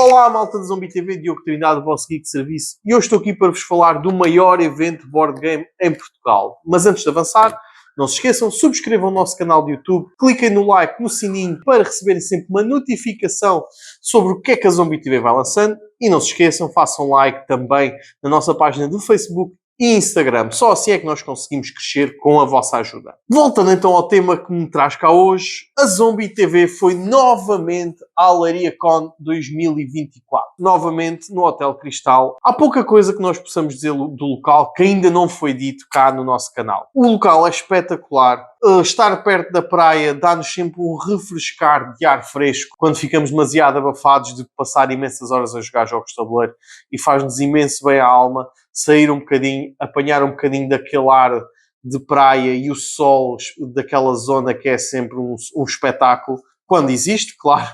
Olá, malta da Zombie TV, Diogo Trindade, vosso geek de serviço, e hoje estou aqui para vos falar do maior evento board game em Portugal. Mas antes de avançar, não se esqueçam, subscrevam o nosso canal de YouTube, cliquem no like, no sininho para receberem sempre uma notificação sobre o que é que a Zombie TV vai lançando, e não se esqueçam, façam like também na nossa página do Facebook e Instagram. Só assim é que nós conseguimos crescer com a vossa ajuda. Voltando então ao tema que me traz cá hoje, a Zombie TV foi novamente à LariaCon 2024. Novamente no Hotel Cristal. Há pouca coisa que nós possamos dizer do local que ainda não foi dito cá no nosso canal. O local é espetacular. Estar perto da praia dá-nos sempre um refrescar de ar fresco quando ficamos demasiado abafados de passar imensas horas a jogar jogos de tabuleiro, e faz-nos imenso bem à alma sair um bocadinho, apanhar um bocadinho daquele ar de praia e o sol daquela zona que é sempre um espetáculo, quando existe, claro,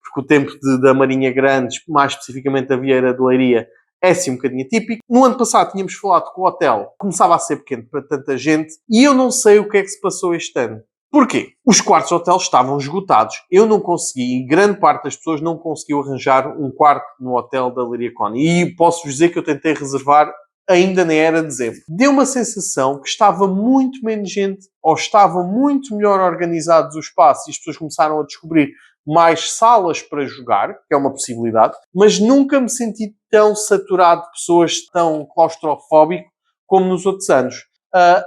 porque o tempo da Marinha Grande, mais especificamente a Vieira de Leiria, é assim um bocadinho atípico. No ano passado tínhamos falado que o hotel começava a ser pequeno para tanta gente e eu não sei o que é que se passou este ano. Porquê? Os quartos de hotel estavam esgotados. Eu não consegui, e grande parte das pessoas não conseguiu arranjar um quarto no hotel da LariaCon. E posso-vos dizer que eu tentei reservar, ainda nem era dezembro. Deu uma sensação que estava muito menos gente, ou estava muito melhor organizados os espaços, e as pessoas começaram a descobrir mais salas para jogar, que é uma possibilidade, mas nunca me senti tão saturado de pessoas, tão claustrofóbico como nos outros anos.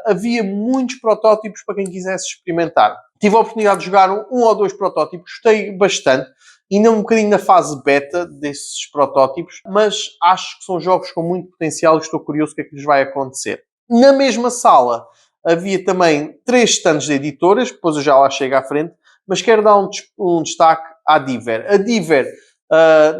Havia muitos protótipos para quem quisesse experimentar. Tive a oportunidade de jogar um ou dois protótipos, gostei bastante, ainda um bocadinho na fase beta desses protótipos, mas acho que são jogos com muito potencial e estou curioso o que é que lhes vai acontecer. Na mesma sala havia também 3 stands de editoras, depois eu já lá chego à frente, mas quero dar um destaque à Diver. A Diver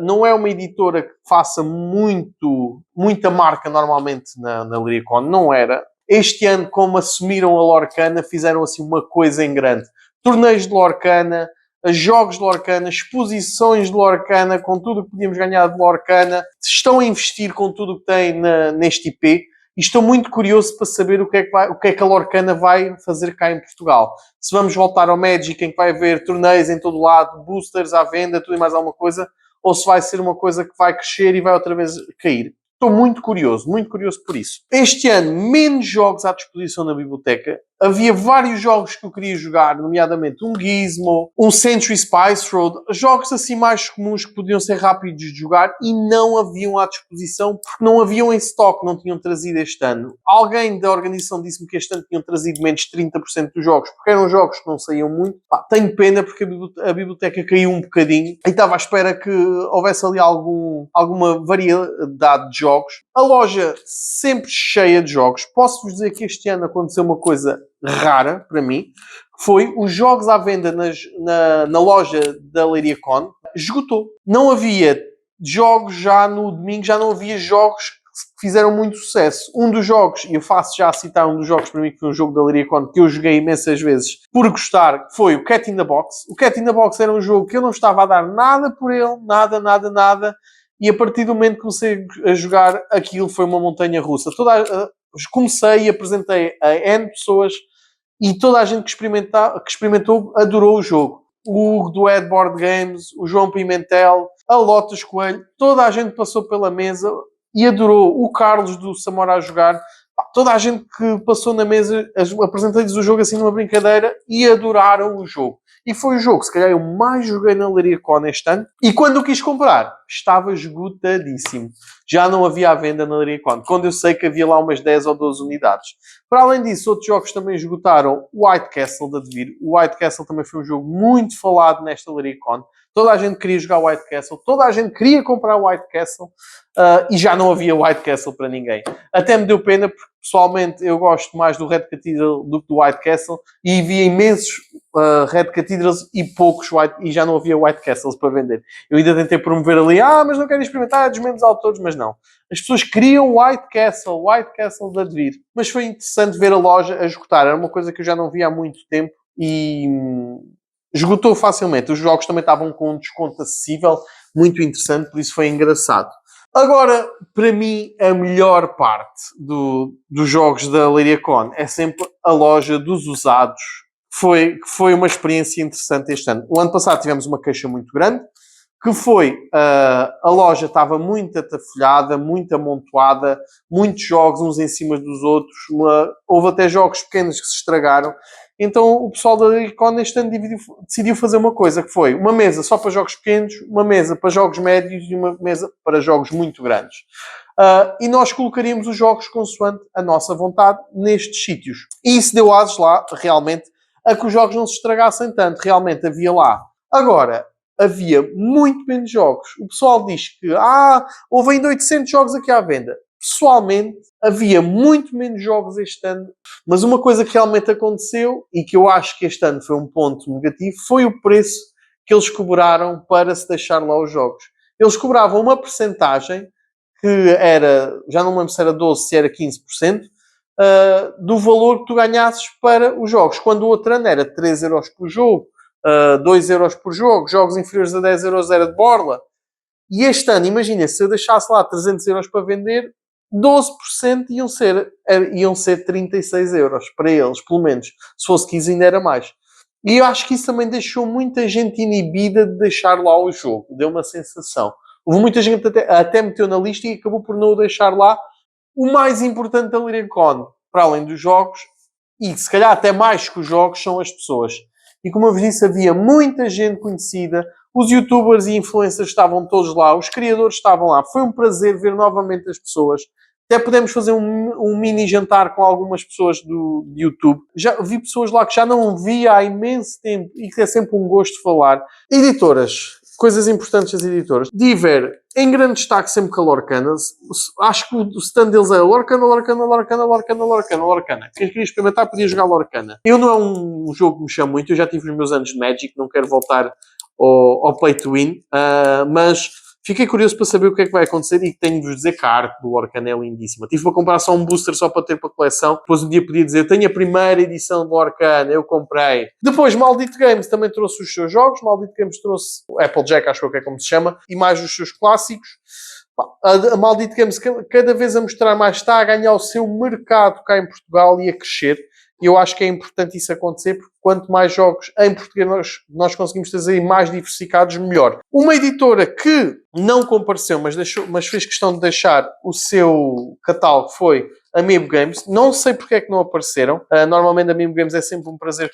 não é uma editora que faça muita marca normalmente na LariaCon, não era. Este ano, como assumiram a Lorcana, fizeram assim uma coisa em grande. Torneios de Lorcana, jogos de Lorcana, exposições de Lorcana, com tudo o que podíamos ganhar de Lorcana. Estão a investir com tudo o que têm neste IP. E estou muito curioso para saber o que é que a Lorcana vai fazer cá em Portugal. Se vamos voltar ao Magic, em que vai haver torneios em todo lado, boosters à venda, tudo e mais alguma coisa, ou se vai ser uma coisa que vai crescer e vai outra vez cair. Estou muito curioso por isso. Este ano, menos jogos à disposição na biblioteca. Havia vários jogos que eu queria jogar, nomeadamente um Gizmo, um Century Spice Road, jogos assim mais comuns que podiam ser rápidos de jogar e não haviam à disposição porque não haviam em stock, não tinham trazido este ano. Alguém da organização disse-me que este ano tinham trazido menos de 30% dos jogos, porque eram jogos que não saíam muito. Tenho pena porque a biblioteca caiu um bocadinho e estava à espera que houvesse ali alguma variedade de jogos. A loja sempre cheia de jogos. Posso-vos dizer que este ano aconteceu uma coisa rara para mim, foi os jogos à venda na loja da LariaCon. Esgotou. Não havia jogos já no domingo, já não havia jogos que fizeram muito sucesso. Um dos jogos, e eu faço já a citar um dos jogos para mim, que foi um jogo da LariaCon que eu joguei imensas vezes por gostar, foi o Cat in the Box. O Cat in the Box era um jogo que eu não estava a dar nada por ele, nada. E a partir do momento que comecei a jogar, aquilo foi uma montanha russa. Comecei e apresentei a N pessoas e toda a gente que experimentou adorou o jogo. O Hugo do Edboard Games, o João Pimentel, a Lotus Coelho, toda a gente passou pela mesa e adorou. O Carlos do Samora a jogar, toda a gente que passou na mesa, apresentei-lhes o jogo assim numa brincadeira e adoraram o jogo. E foi o jogo que se calhar eu mais joguei na LariaCon este ano. E quando eu quis comprar, estava esgotadíssimo. Já não havia à venda na LariaCon. Quando eu sei que havia lá umas 10 ou 12 unidades. Para além disso, outros jogos também esgotaram. O White Castle da Devir. O White Castle também foi um jogo muito falado nesta LariaCon. Toda a gente queria jogar White Castle. Toda a gente queria comprar White Castle. E já não havia White Castle para ninguém. Até me deu pena, porque pessoalmente eu gosto mais do Red Cathedral do que do White Castle. E havia imensos Red Cathedrals e poucos e já não havia White Castles para vender. Eu ainda tentei promover ali, mas não quero experimentar, dos mesmos autores, mas não. As pessoas queriam White Castle da Devir. Mas foi interessante ver a loja a esgotar. Era uma coisa que eu já não via há muito tempo e esgotou facilmente. Os jogos também estavam com um desconto acessível, muito interessante, por isso foi engraçado. Agora, para mim, a melhor parte dos jogos da LariaCon é sempre a loja dos usados. Foi uma experiência interessante este ano. O ano passado tivemos uma queixa muito grande, que foi, a loja estava muito atafolhada, muito amontoada, muitos jogos uns em cima dos outros, houve até jogos pequenos que se estragaram. Então o pessoal da Icon este ano decidiu fazer uma coisa, que foi uma mesa só para jogos pequenos, uma mesa para jogos médios e uma mesa para jogos muito grandes. E nós colocaríamos os jogos consoante a nossa vontade nestes sítios. E isso deu asos lá, realmente, a que os jogos não se estragassem tanto. Realmente havia lá. Agora, havia muito menos jogos. O pessoal diz que houve ainda 800 jogos aqui à venda. Pessoalmente, havia muito menos jogos este ano. Mas uma coisa que realmente aconteceu, e que eu acho que este ano foi um ponto negativo, foi o preço que eles cobraram para se deixar lá os jogos. Eles cobravam uma percentagem que era, já não lembro se era 12%, se era 15%, do valor que tu ganhasses para os jogos. Quando o outro ano era 3 euros por jogo, 2 euros por jogo, jogos inferiores a 10 euros era de borla. E este ano, imagina, se eu deixasse lá 300 euros para vender, 12% iam ser 36 euros para eles, pelo menos. Se fosse 15 ainda era mais. E eu acho que isso também deixou muita gente inibida de deixar lá o jogo. Deu uma sensação. Houve muita gente até meteu na lista e acabou por não o deixar lá. O mais importante da Liricon, para além dos jogos, e se calhar até mais que os jogos, são as pessoas. E como eu vos disse, havia muita gente conhecida, os youtubers e influencers estavam todos lá, os criadores estavam lá. Foi um prazer ver novamente as pessoas. Até podemos fazer um mini jantar com algumas pessoas do YouTube. Já vi pessoas lá que já não via há imenso tempo e que é sempre um gosto falar. Editoras. Coisas importantes das editoras. Diver, em grande destaque sempre com a Lorcana. Acho que o stand deles é Lorcana. Quem queria experimentar podia jogar Lorcana. Eu não é um jogo que me chama muito. Eu já tive os meus anos de Magic. Não quero voltar ao Play to Win. Mas fiquei curioso para saber o que é que vai acontecer e tenho de vos dizer que a arte do Lorcana é lindíssima. Tive para comprar só um booster só para ter para a coleção. Depois um dia podia dizer, eu tenho a primeira edição do Lorcana, eu comprei. Depois Maldito Games também trouxe os seus jogos. Maldito Games trouxe o Applejack, acho que é como se chama, e mais os seus clássicos. A Maldito Games cada vez a mostrar mais está a ganhar o seu mercado cá em Portugal e a crescer. E eu acho que é importante isso acontecer, porque quanto mais jogos em português nós conseguimos trazer mais diversificados, melhor. Uma editora que não compareceu, mas fez questão de deixar o seu catálogo foi a Amiibo Games. Não sei porque é que não apareceram. Normalmente a Amiibo Games é sempre um prazer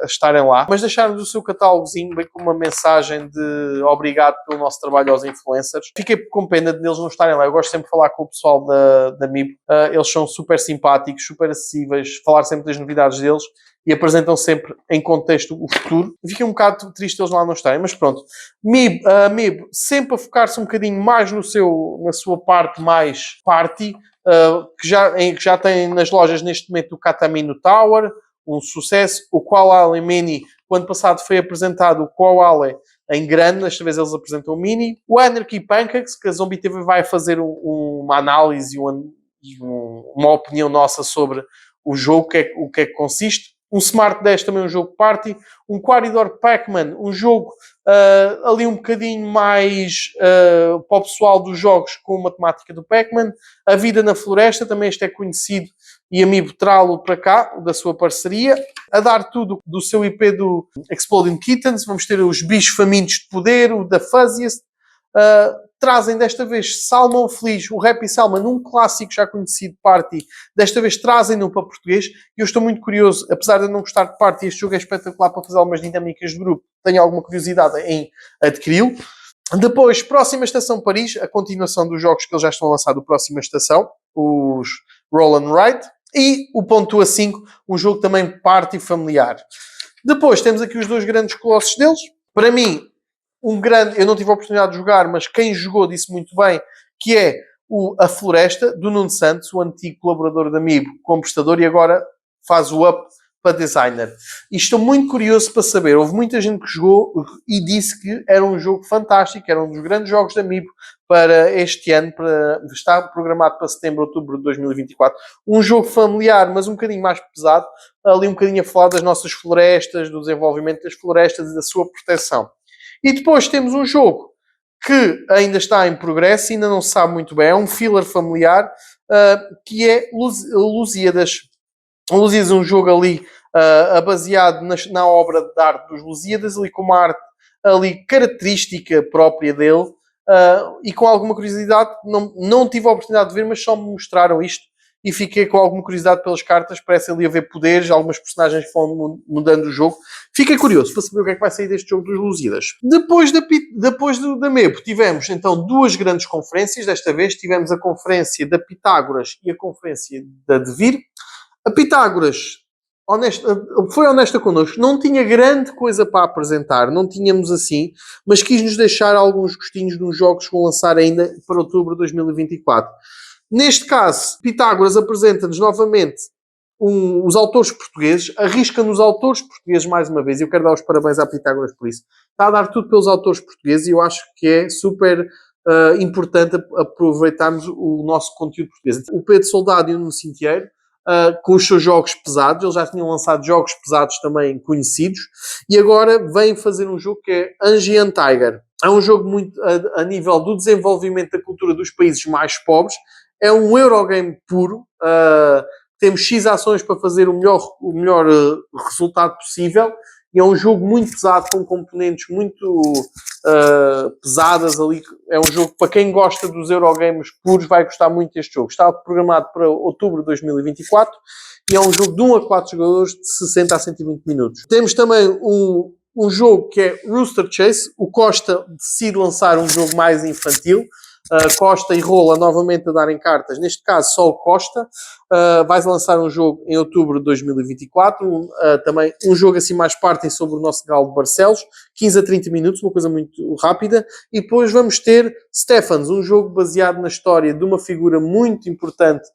estarem lá. Mas deixaram o seu catálogozinho bem com uma mensagem de obrigado pelo nosso trabalho aos influencers. Fiquei com pena de eles não estarem lá. Eu gosto sempre de falar com o pessoal da Amiibo. Eles são super simpáticos, super acessíveis. Falar sempre das novidades deles. E apresentam sempre em contexto o futuro. Fiquei um bocado triste eles lá não estarem, mas pronto. A Amiibo sempre a focar-se um bocadinho mais na sua parte mais party, que já tem nas lojas neste momento o Katamino Tower, um sucesso. O Koala Mini, o ano passado foi apresentado o Koala em grande, desta vez eles apresentam o Mini. O Anarchy Pancakes, que a Zombie TV vai fazer uma análise e uma opinião nossa sobre o jogo, o que é que consiste. Um Smart 10 também um jogo party. Um Quaridor Pac-Man, um jogo ali um bocadinho mais para o pessoal dos jogos com a temática do Pac-Man. A Vida na Floresta, também este é conhecido e Amiibo trá-lo para cá, da sua parceria. A dar tudo do seu IP do Exploding Kittens. Vamos ter os Bichos Famintos de Poder, o da Fuzziest. Trazem desta vez Salmão Feliz, o Happy Salmon, um clássico já conhecido, Party. Desta vez trazem-no para português. E eu estou muito curioso, apesar de eu não gostar de Party, este jogo é espetacular para fazer algumas dinâmicas de grupo. Tenho alguma curiosidade em adquiri-lo. Depois, Próxima Estação Paris, a continuação dos jogos que eles já estão a lançar do Próxima Estação, os Roll and Ride. E o Pontua 5, um jogo também party familiar. Depois temos aqui os dois grandes colossos deles. Para mim, eu não tive a oportunidade de jogar, mas quem jogou disse muito bem, que é A Floresta, do Nuno Santos, o antigo colaborador da Amiibo como prestador, e agora faz o up para designer. E estou muito curioso para saber. Houve muita gente que jogou e disse que era um jogo fantástico, era um dos grandes jogos da Amiibo para este ano, está programado para setembro, outubro de 2024. Um jogo familiar, mas um bocadinho mais pesado, ali um bocadinho a falar das nossas florestas, do desenvolvimento das florestas e da sua proteção. E depois temos um jogo que ainda está em progresso, ainda não se sabe muito bem, é um filler familiar, que é Lusíadas. Lusíadas é um jogo ali baseado na obra de arte dos Lusíadas, ali com uma arte ali característica própria dele. E com alguma curiosidade, não tive a oportunidade de ver, mas só me mostraram isto e fiquei com alguma curiosidade pelas cartas. Parece ali haver poderes, algumas personagens que vão mudando o jogo. Fiquei curioso para saber o que é que vai sair deste jogo dos Lusíadas. Depois da MEPO, tivemos então duas grandes conferências. Desta vez tivemos a conferência da Pitágoras e a conferência da Devir. A Pitágoras foi honesta connosco, não tinha grande coisa para apresentar, não tínhamos assim, mas quis-nos deixar alguns gostinhos de uns jogos que vão lançar ainda para outubro de 2024. Neste caso, Pitágoras apresenta-nos novamente os autores portugueses, arrisca-nos autores portugueses mais uma vez, e eu quero dar os parabéns à Pitágoras por isso. Está a dar tudo pelos autores portugueses e eu acho que é super importante aproveitarmos o nosso conteúdo português. O Pedro Soldado e o Nuno Cintieiro, com os seus jogos pesados, eles já tinham lançado jogos pesados também conhecidos, e agora vêm fazer um jogo que é Angian Tiger. É um jogo muito a nível do desenvolvimento da cultura dos países mais pobres. É um Eurogame puro. Temos X ações para fazer o melhor resultado possível. E é um jogo muito pesado, com componentes muito pesadas ali. É um jogo, para quem gosta dos Eurogames puros, vai gostar muito deste jogo. Está programado para outubro de 2024 e é um jogo de 1 a 4 jogadores de 60 a 120 minutos. Temos também um jogo que é Rooster Chase. O Costa decide lançar um jogo mais infantil. Costa e Rola novamente a darem cartas. Neste caso, só o Costa. Vai lançar um jogo em outubro de 2024. Também um jogo assim mais partem sobre o nosso Galo de Barcelos. 15 a 30 minutos, uma coisa muito rápida. E depois vamos ter Stephans, um jogo baseado na história de uma figura muito importante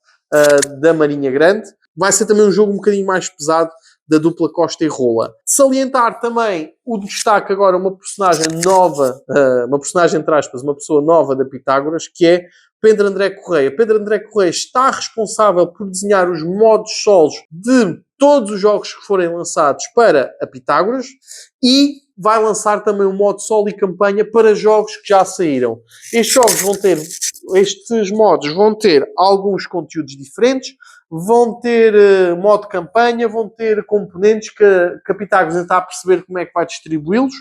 da Marinha Grande. Vai ser também um jogo um bocadinho mais pesado, da dupla Costa e Rola. Salientar também o destaque agora, uma personagem nova, uma personagem, entre aspas, uma pessoa nova da Pitágoras, que é Pedro André Correia. Pedro André Correia está responsável por desenhar os modos solos de todos os jogos que forem lançados para a Pitágoras e vai lançar também um modo solo e campanha para jogos que já saíram. Estes modos vão ter alguns conteúdos diferentes, vão ter modo campanha, vão ter componentes que a Pitágoras ainda está a perceber como é que vai distribuí-los,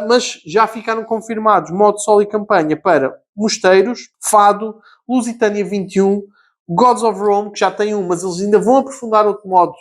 mas já ficaram confirmados modo solo e campanha para Mosteiros, Fado, Lusitânia 21, Gods of Rome, que já tem um, mas eles ainda vão aprofundar outro modo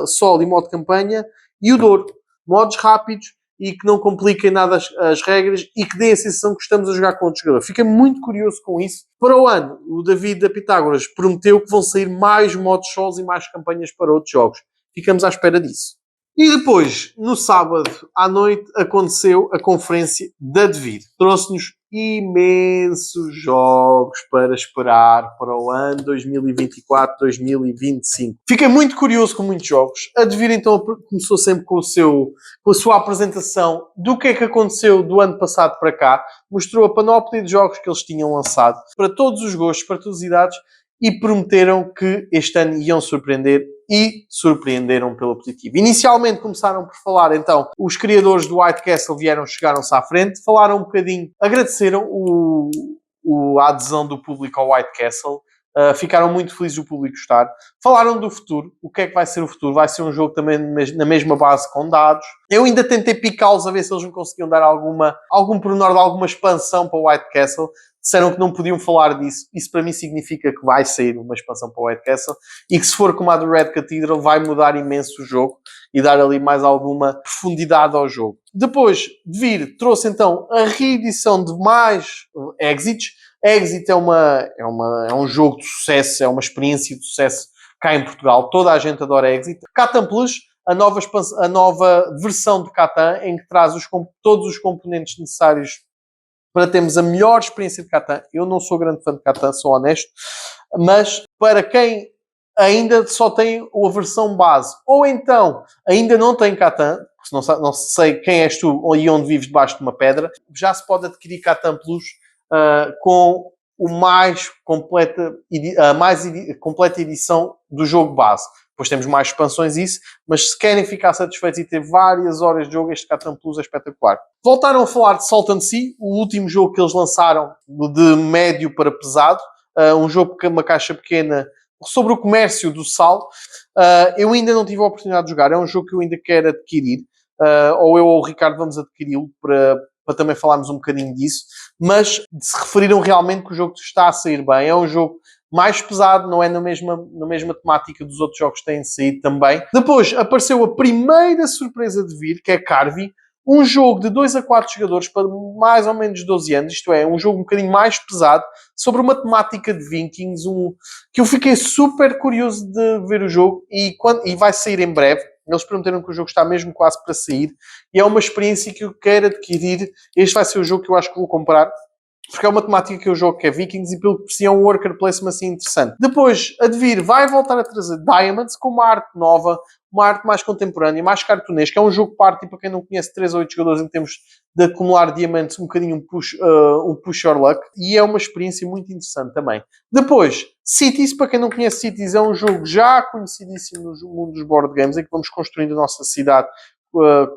solo e modo campanha, e o Douro. Modos rápidos e que não compliquem nada as regras e que deem a sensação que estamos a jogar com outro jogador. Fiquei muito curioso com isso. Para o ano, o David da Pitágoras prometeu que vão sair mais modos solos e mais campanhas para outros jogos. Ficamos à espera disso. E depois, no sábado à noite, aconteceu a conferência da Devir. Trouxe-nos imensos jogos para esperar para o ano 2024-2025. Fiquei muito curioso com muitos jogos. A Devir então começou sempre com a sua apresentação do que é que aconteceu do ano passado para cá. Mostrou a panóplia de jogos que eles tinham lançado para todos os gostos, para todas as idades, e prometeram que este ano iam surpreender e surpreenderam pelo positivo. Inicialmente começaram por falar, então, os criadores do White Castle chegaram-se à frente, falaram um bocadinho, agradeceram a adesão do público ao White Castle, ficaram muito felizes do público gostar. Falaram do futuro, o que é que vai ser o futuro? Vai ser um jogo também na mesma base com dados. Eu ainda tentei picá-los a ver se eles me conseguiam dar algum pormenor de alguma expansão para o White Castle. Disseram que não podiam falar disso. Isso para mim significa que vai sair uma expansão para o White Castle e que se for como a do Red Cathedral vai mudar imenso o jogo e dar ali mais alguma profundidade ao jogo. Depois de vir, trouxe então a reedição de mais Exits. Exit é um jogo de sucesso, é uma experiência de sucesso cá em Portugal. Toda a gente adora Exit. Catan Plus, a nova versão de Catan, em que traz todos os componentes necessários para termos a melhor experiência de Catan. Eu não sou grande fã de Catan, sou honesto, mas para quem ainda só tem a versão base, ou então ainda não tem Catan, porque não sei quem és tu e onde vives debaixo de uma pedra, já se pode adquirir Catan Plus com a mais completa edição do jogo base. Depois temos mais expansões isso, mas se querem ficar satisfeitos e ter várias horas de jogo, este Catan Plus é espetacular. Voltaram a falar de Salton Sea, o último jogo que eles lançaram de médio para pesado, um jogo uma caixa pequena sobre o comércio do sal. Eu ainda não tive a oportunidade de jogar, é um jogo que eu ainda quero adquirir. ou eu ou o Ricardo vamos adquiri-lo para também falarmos um bocadinho disso, mas se referiram realmente que o jogo está a sair bem. É um jogo mais pesado, não é na mesma temática dos outros jogos que têm saído também. Depois apareceu a primeira surpresa de vir, que é Carvi, um jogo de 2 a 4 jogadores para mais ou menos 12 anos, isto é, um jogo um bocadinho mais pesado, sobre uma temática de Vikings, que eu fiquei super curioso de ver o jogo e vai sair em breve. Eles prometeram que o jogo está mesmo quase para sair e é uma experiência que eu quero adquirir. Este vai ser o jogo que eu acho que vou comprar, porque é uma temática que eu jogo que é Vikings e pelo que parecia é um worker placement assim interessante. Depois, a Devir vai voltar a trazer Diamonds com uma arte nova, uma arte mais contemporânea, mais cartunesca. É um jogo party, para quem não conhece, 3 a 8 jogadores em termos de acumular diamantes, um bocadinho um push your luck. E é uma experiência muito interessante também. Depois, Cities, para quem não conhece Cities, é um jogo já conhecidíssimo no mundo dos board games, em que vamos construindo a nossa cidade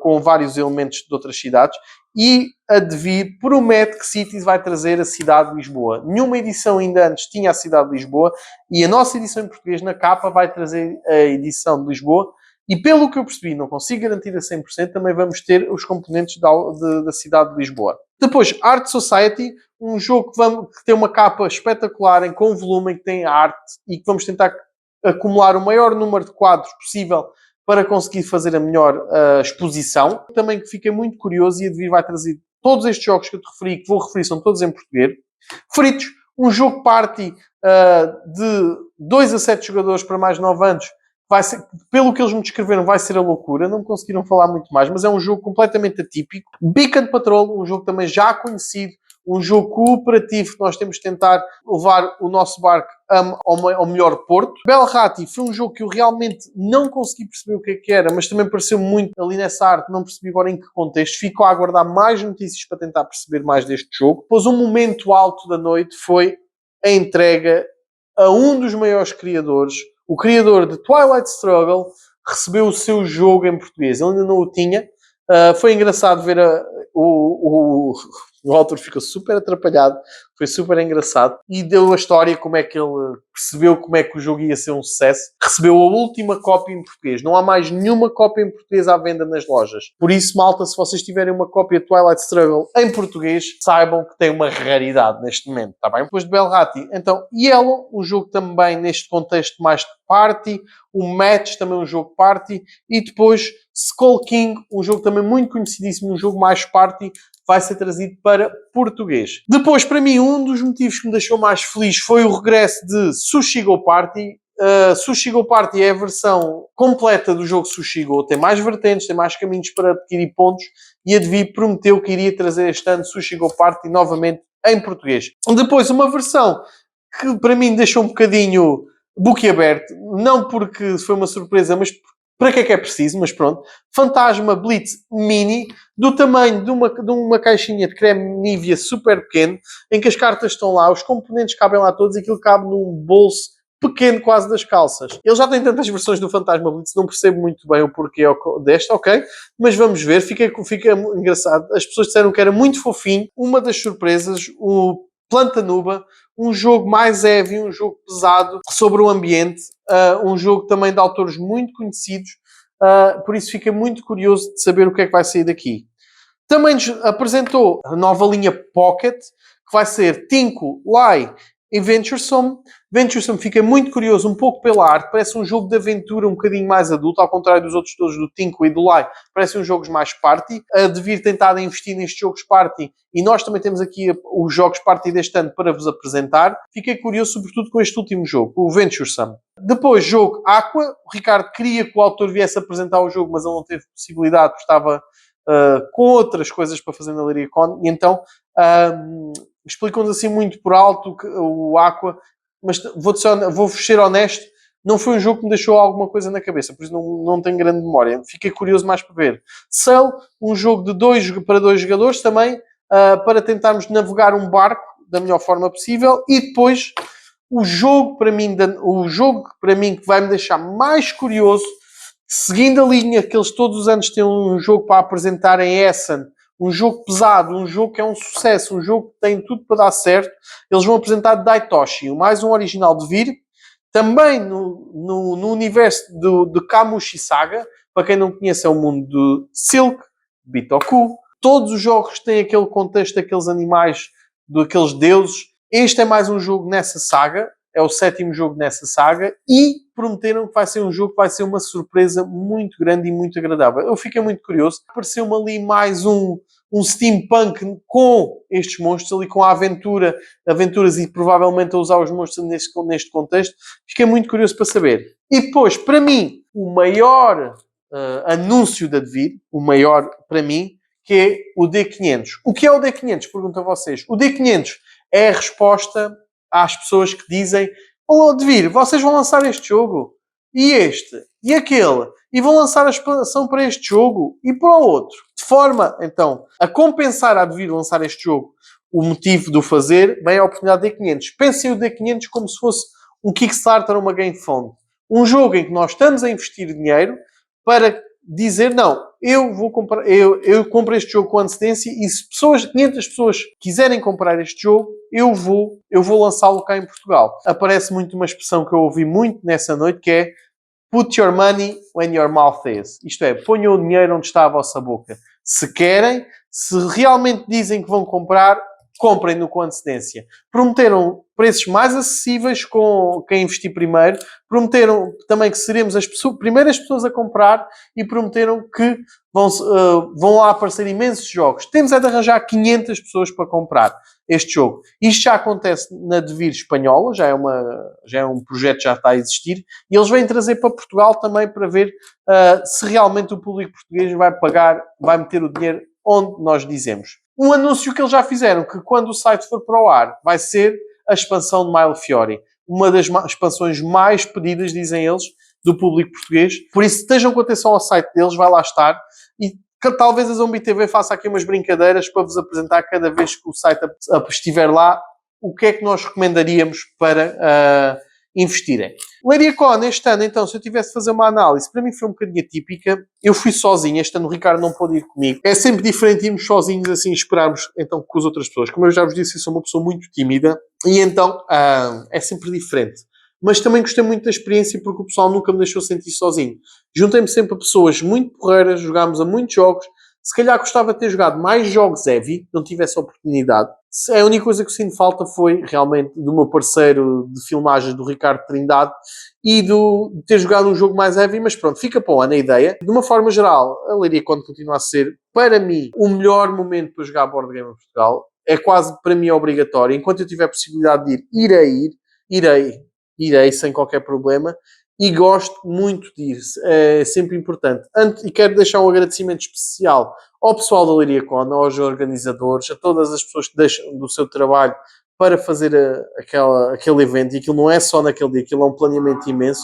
com vários elementos de outras cidades. E a Devir promete que Cities vai trazer a cidade de Lisboa. Nenhuma edição ainda antes tinha a cidade de Lisboa e a nossa edição em português na capa vai trazer a edição de Lisboa. E pelo que eu percebi, não consigo garantir a 100%, também vamos ter os componentes da cidade de Lisboa. Depois, Art Society, um jogo que tem uma capa espetacular, com volume, que tem arte e que vamos tentar acumular o maior número de quadros possível para conseguir fazer a melhor exposição. Também que fiquei muito curioso e a Devir vai trazer todos estes jogos que eu te referi, que vou referir, são todos em português. Fritos, um jogo party de 2 a 7 jogadores para mais 9 anos. Vai ser, pelo que eles me descreveram, vai ser a loucura. Não conseguiram falar muito mais, mas é um jogo completamente atípico. Beacon Patrol, um jogo também já conhecido, um jogo cooperativo que nós temos de tentar levar o nosso barco ao melhor porto. Belrati foi um jogo que eu realmente não consegui perceber o que era, mas também pareceu muito ali nessa arte, não percebi agora em que contexto. Fico a aguardar mais notícias para tentar perceber mais deste jogo. Depois, um momento alto da noite foi a entrega a um dos maiores criadores, o criador de Twilight Struggle, recebeu o seu jogo em português. Ele ainda não o tinha. Foi engraçado ver o autor ficou super atrapalhado, foi super engraçado e deu a história como é que ele percebeu como é que o jogo ia ser um sucesso. Recebeu a última cópia em português. Não há mais nenhuma cópia em português à venda nas lojas. Por isso, malta, se vocês tiverem uma cópia de Twilight Struggle em português, saibam que tem uma raridade neste momento, está bem? Depois de Belrati, então, Yellow, um jogo também neste contexto mais de party, o Match, também um jogo party, e depois Skull King, um jogo também muito conhecidíssimo, um jogo mais party, vai ser trazido para português. Depois, para mim, um dos motivos que me deixou mais feliz foi o regresso de Sushi Go Party. Sushi Go Party é a versão completa do jogo Sushi Go. Tem mais vertentes, tem mais caminhos para adquirir pontos e a Devir prometeu que iria trazer este ano Sushi Go Party novamente em português. Depois, uma versão que para mim deixou um bocadinho boquiaberto, não porque foi uma surpresa, mas para que é preciso, mas pronto. Fantasma Blitz Mini, do tamanho de uma caixinha de creme Nivea super pequeno, em que as cartas estão lá, os componentes cabem lá todos e aquilo cabe num bolso pequeno quase das calças. Ele já tem tantas versões do Fantasma Blitz, não percebo muito bem o porquê desta, ok? Mas vamos ver, fica engraçado. As pessoas disseram que era muito fofinho. Uma das surpresas, o Plantanuba, um jogo mais heavy, um jogo pesado, sobre o ambiente, um jogo também de autores muito conhecidos, por isso fiquei muito curioso de saber o que é que vai sair daqui. Também nos apresentou a nova linha Pocket, que vai ser Tinko, Lai e Venturesome. Venturesome, fiquei muito curioso, um pouco pela arte, parece um jogo de aventura um bocadinho mais adulto, ao contrário dos outros todos, do Tinko e do Lai, parecem uns jogos mais party. A Devir tentar investir nestes jogos party, e nós também temos aqui os jogos party deste ano para vos apresentar. Fiquei curioso, sobretudo, com este último jogo, o Venturesome. Depois, jogo Aqua. O Ricardo queria que o autor viesse apresentar o jogo, mas ele não teve possibilidade, porque estava com outras coisas para fazer na Lyricon, e então explicou-nos assim muito por alto que o Aqua, mas vou-vos ser honesto, não foi um jogo que me deixou alguma coisa na cabeça, por isso não tenho grande memória. Fiquei curioso mais para ver. Sail, um jogo de 2 para 2 jogadores também, para tentarmos navegar um barco da melhor forma possível. E depois, o jogo para mim que vai me deixar mais curioso, seguindo a linha que eles todos os anos têm um jogo para apresentar em Essen, um jogo pesado, um jogo que é um sucesso, um jogo que tem tudo para dar certo. Eles vão apresentar Daitoshi, mais um original de Devir, também no universo de Kamushi Saga, Para quem não conhece, é o mundo de Silk, Bitoku. Todos os jogos têm aquele contexto daqueles animais, daqueles deuses. Este é mais um jogo nessa saga. É o 7º jogo nessa saga. E prometeram que vai ser um jogo que vai ser uma surpresa muito grande e muito agradável. Eu fiquei muito curioso. Apareceu-me ali mais um steampunk com estes monstros, ali com a aventuras e provavelmente a usar os monstros neste contexto. Fiquei muito curioso para saber. E depois, para mim, o maior anúncio da Devir, o maior para mim, que é o D500. O que é o D500? Pergunto a vocês. O D500 é a resposta às pessoas que dizem: olá, Devir, vocês vão lançar este jogo, e este, e aquele, e vão lançar a expansão para este jogo e para o outro. De forma, então, a compensar a Devir lançar este jogo, o motivo de o fazer, vem a oportunidade do D500. Pensem o D500 como se fosse um Kickstarter ou uma Game Fund. Um jogo em que nós estamos a investir dinheiro para dizer, não, eu vou comprar, eu compro este jogo com antecedência e se 500 pessoas quiserem comprar este jogo, eu vou lançá-lo cá em Portugal. Aparece muito uma expressão que eu ouvi muito nessa noite, que é put your money when your mouth is. Isto é, ponham o dinheiro onde está a vossa boca. Se querem, se realmente dizem que vão comprar, comprem-no com antecedência. Prometeram preços mais acessíveis com quem investir primeiro. Prometeram também que seremos as primeiras pessoas a comprar e prometeram que vão lá aparecer imensos jogos. Temos é de arranjar 500 pessoas para comprar este jogo. Isto já acontece na Devir espanhola, já é um projeto que já está a existir, e eles vêm trazer para Portugal também para ver se realmente o público português vai meter o dinheiro onde nós dizemos. Um anúncio que eles já fizeram, que quando o site for para o ar, vai ser a expansão de Mile Fiori. Uma das expansões mais pedidas, dizem eles, do público português. Por isso, estejam com atenção ao site deles, vai lá estar. E talvez a Zombie TV faça aqui umas brincadeiras para vos apresentar cada vez que o site estiver lá, o que é que nós recomendaríamos para investirem. Leiria Con, este ano, então, se eu tivesse de fazer uma análise, para mim foi um bocadinho atípica. Eu fui sozinho, este ano o Ricardo não pôde ir comigo. É sempre diferente irmos sozinhos assim, esperarmos então com as outras pessoas. Como eu já vos disse, eu sou uma pessoa muito tímida e então é sempre diferente. Mas também gostei muito da experiência porque o pessoal nunca me deixou sentir sozinho. Juntei-me sempre a pessoas muito porreiras, jogámos a muitos jogos. Se calhar gostava de ter jogado mais jogos heavy, não tivesse a oportunidade. A única coisa que sinto falta foi realmente do meu parceiro de filmagens, do Ricardo Trindade, e de ter jogado um jogo mais heavy, mas pronto, fica para o ano a ideia. De uma forma geral, a Leiria Con continua a ser, para mim, o melhor momento para jogar board game em Portugal. É quase, para mim, obrigatório. Enquanto eu tiver a possibilidade de irei sem qualquer problema. E gosto muito de ir. É sempre importante. E quero deixar um agradecimento especial ao pessoal da Leiria Con, aos organizadores, a todas as pessoas que deixam do seu trabalho para fazer aquele evento. E aquilo não é só naquele dia, aquilo é um planeamento imenso.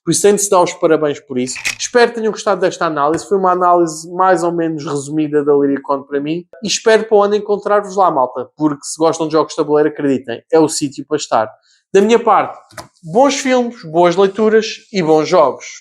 Por isso, tem de se dar os parabéns por isso. Espero que tenham gostado desta análise. Foi uma análise mais ou menos resumida da Leiria Con para mim. E espero para o ano encontrar-vos lá, malta. Porque se gostam de jogos de tabuleiro, acreditem, é o sítio para estar. Da minha parte, bons filmes, boas leituras e bons jogos.